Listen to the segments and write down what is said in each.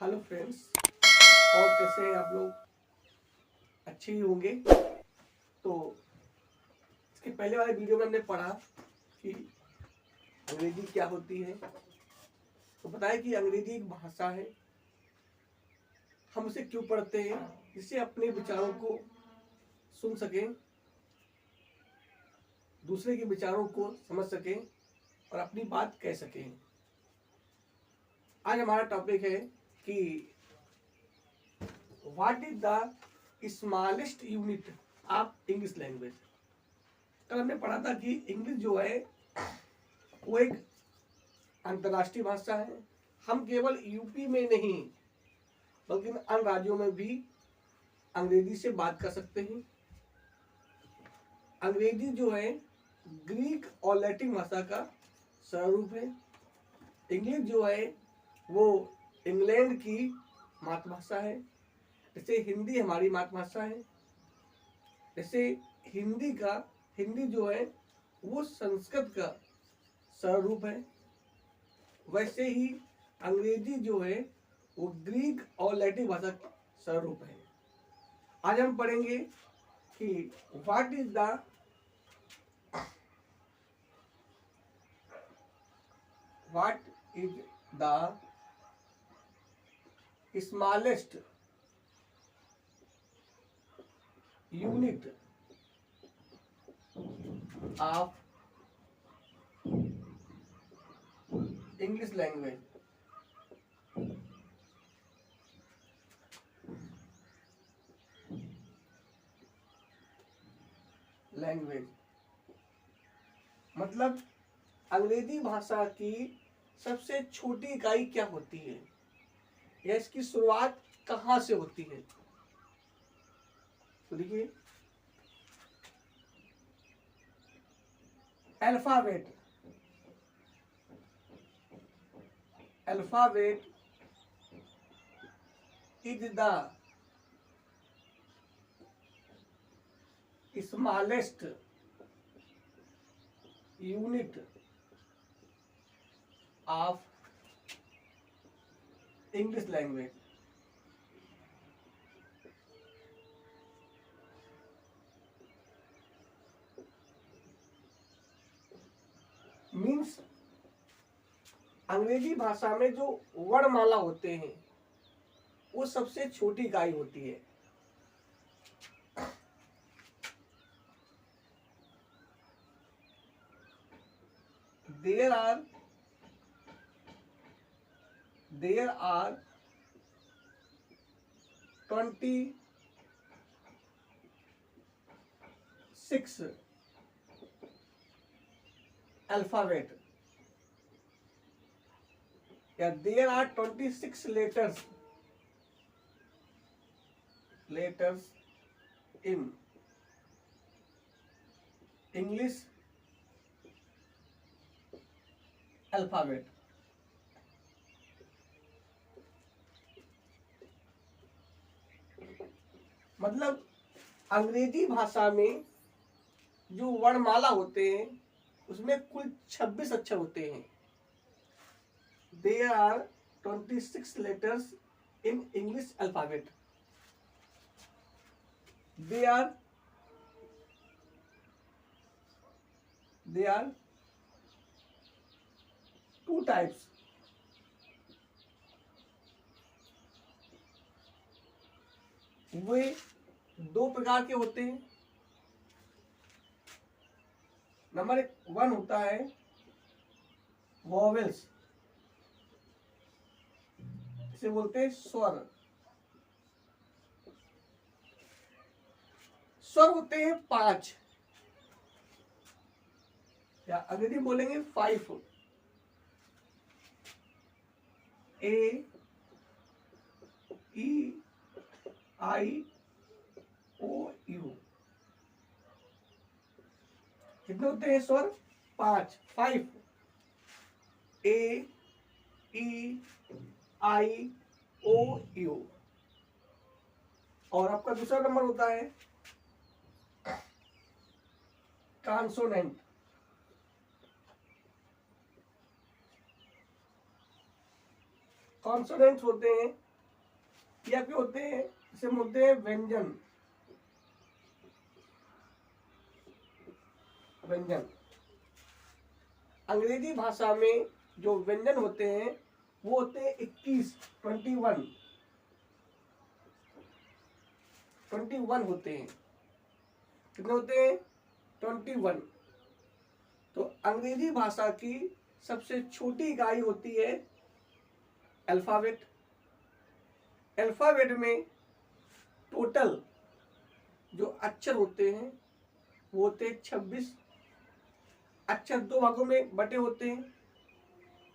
Hello friends, और कैसे हैं आप लोग? अच्छे ही होंगे। तो इसके पहले वाले वीडियो में हमने पढ़ा कि अंग्रेजी क्या होती है। तो बताया कि अंग्रेजी एक भाषा है। हम उसे क्यों पढ़ते हैं? जिससे अपने विचारों को सुन सकें, दूसरे के विचारों को समझ सकें और अपनी बात कह सकें। आज हमारा टॉपिक है कि what is the smallest unit of English language. कल हमने पढ़ा था कि इंग्लिश जो है वो एक अंतर्राष्ट्रीय भाषा है। हम केवल यूपी में नहीं बल्कि अन्य राज्यों में भी अंग्रेजी से बात कर सकते हैं। अंग्रेजी जो है ग्रीक और लैटिन भाषा का स्वरूप है। इंग्लिश जो है वो इंग्लैंड की मातृभाषा है। जैसे हिंदी हमारी मातृभाषा है। जैसे हिंदी जो है वो संस्कृत का स्वरूप है, वैसे ही अंग्रेजी जो है वो ग्रीक और लैटिन भाषा का स्वरूप है। आज हम पढ़ेंगे कि what is the smallest unit of English language. मतलब अंग्रेजी भाषा की सबसे छोटी इकाई क्या होती है या इसकी शुरुआत कहाँ से होती है? तो देखिए, alphabet is the smallest unit of English language. Means अंग्रेजी भाषा में जो वर्णमाला होते हैं वो सबसे छोटी इकाई होती है। There are 26 alphabet, या there are 26 letters in English alphabet। मतलब अंग्रेजी भाषा में जो वर्णमाला होते हैं उसमें कुल 26 अक्षर होते हैं। There are 26 letters in English alphabet. They are two types. वे दो प्रकार के होते हैं। नंबर 1 होता है वॉवेल्स, इसे बोलते हैं स्वर। स्वर होते हैं 5, या अंग्रेजी बोलेंगे 5। ए, ई, आई, ओ, यू। कितने होते हैं स्वर? 5। ए, ई, आई, ओ, यू। और आपका दूसरा नंबर होता है कॉन्सोनेंट। कॉन्सोनेंट्स होते हैं ये आपके होते हैं, इसे बोलते हैं व्यंजन। व्यंजन अंग्रेजी भाषा में जो व्यंजन होते हैं वो होते हैं 21, 21 होते हैं। कितने होते हैं? 21। तो अंग्रेजी भाषा की सबसे छोटी इकाई होती है अल्फाबेट। अल्फाबेट में टोटल जो अक्षर होते हैं वो होते हैं 26। अक्षर दो भागों में बटे होते हैं।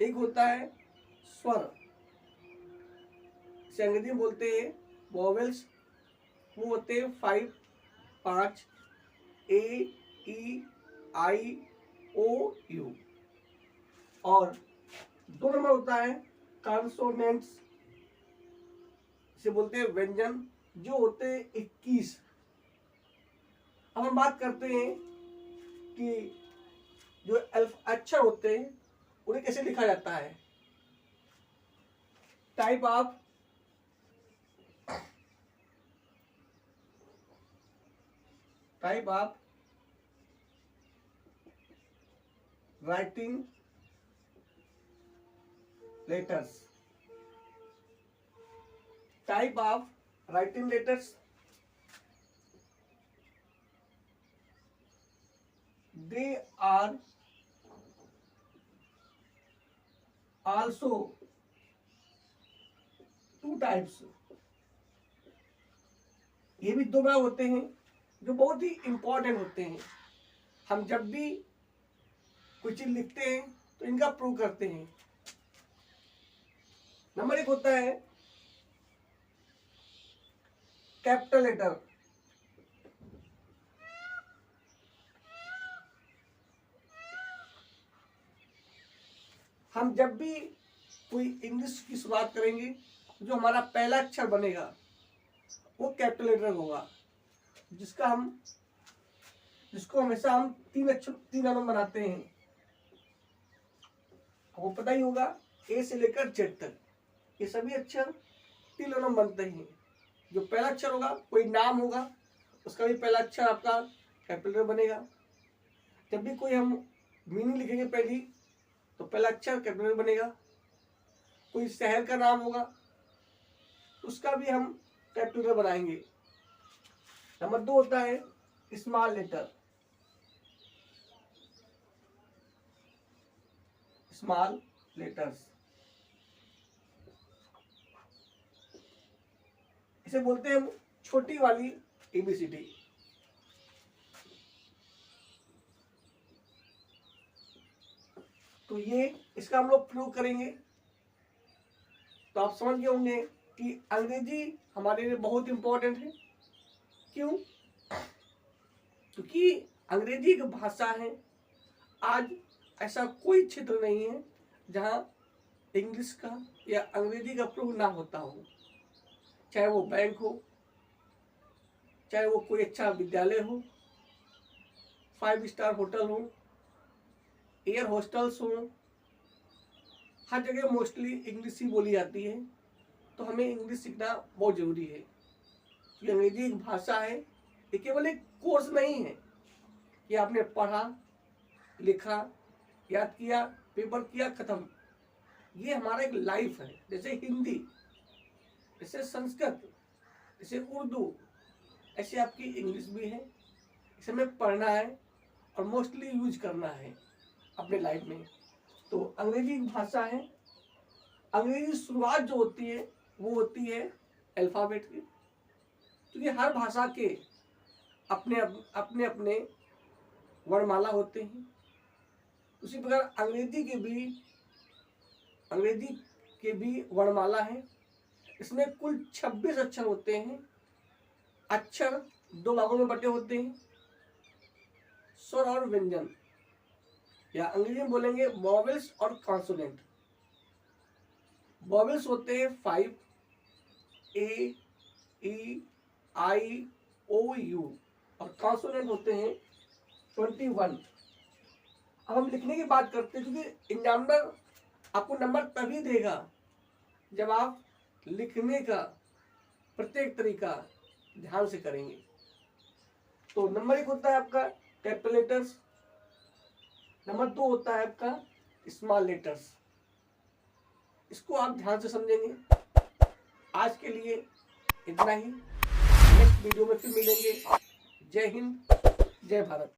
एक होता है स्वर, इसे अंग्रेजी में बोलते हैं वोवेल्स, वो होते हैं 5 ए ई आई ओ यू। और 2 नंबर होता है कॉन्सोनेंट्स, इसे बोलते हैं व्यंजन, जो होते हैं 21। अब हम बात करते हैं कि जो अक्षर होते हैं उन्हें कैसे लिखा जाता है। Type of writing letters. Type of writing letters, they are also 2 types। ये भी 2 भाग होते हैं जो बहुत ही इंपॉर्टेंट होते हैं। हम जब भी कोई चीज लिखते हैं तो इनका प्रूव करते हैं। नंबर 1 होता है कैपिटल लेटर। हम जब भी कोई इंग्लिश की शुरुआत करेंगे जो हमारा पहला अक्षर बनेगा वो कैपिटल लेटर होगा, जिसको हमेशा हम 3 अक्षर बनाते हैं। आपको पता ही होगा ए से लेकर जेड तक ये सभी अक्षर 3 अक्षर बनते हैं। जो पहला अक्षर होगा, कोई नाम होगा, उसका भी पहला अक्षर आपका कैपिटल लेटर बनेगा। जब भी कोई हम मीनिंग लिखेंगे पहली, तो पहला अक्षर कैपिटल लेटर बनेगा। कोई शहर का नाम होगा, उसका भी हम कैपिटल लेटर बनाएंगे। नंबर 2 होता है स्मॉल लेटर। स्मॉल लेटर्स, इसे बोलते हैं हम छोटी वाली ABCD। तो ये इसका हम लोग प्रयोग करेंगे। तो आप समझ गए होंगे कि अंग्रेजी हमारे लिए बहुत इंपॉर्टेंट है। क्यों? क्योंकि अंग्रेजी एक भाषा है। आज ऐसा कोई क्षेत्र नहीं है जहाँ इंग्लिश का या अंग्रेजी का प्रयोग ना होता हो। चाहे वो बैंक हो, चाहे वो कोई अच्छा विद्यालय हो, 5 स्टार होटल हो, एयर हॉस्टल्स हो, हर जगह मोस्टली इंग्लिश ही बोली जाती है। तो हमें इंग्लिश सीखना बहुत ज़रूरी है। कि अंग्रेजी एक भाषा है, ये केवल एक कोर्स नहीं है कि आपने पढ़ा, लिखा, याद किया, पेपर किया, खत्म। ये हमारा एक लाइफ है। जैसे हिंदी, जैसे संस्कृत, जैसे उर्दू, ऐसे आपकी इंग्लिश भी है। इसे हमें पढ़ना है और मोस्टली यूज करना है अपने लाइफ में। तो अंग्रेजी एक भाषा है। अंग्रेजी शुरुआत जो होती है वो होती है अल्फाबेट की। क्योंकि हर भाषा के अपने अपने वर्णमाला होते हैं। उसी प्रकार अंग्रेजी के भी वर्णमाला है। इसमें कुल 26 अक्षर होते हैं। अक्षर 2 भागों में बटे होते हैं, स्वर और व्यंजन, या अंग्रेजी में बोलेंगे वॉवेल्स और कॉन्सोनेंट। वॉवेल्स होते हैं 5 ए ई आई ओ यू, और कॉन्सोनेंट होते हैं 21। अब हम लिखने की बात करते हैं, क्योंकि एग्जामिनर आपको नंबर तभी देगा जब आप लिखने का प्रत्येक तरीका ध्यान से करेंगे। तो नंबर 1 होता है आपका कैपिटल लेटर्स, नंबर 2 होता है आपका स्मॉल लेटर्स। इसको आप ध्यान से समझेंगे। आज के लिए इतना ही, नेक्स्ट वीडियो में फिर मिलेंगे। जय हिंद, जय भारत।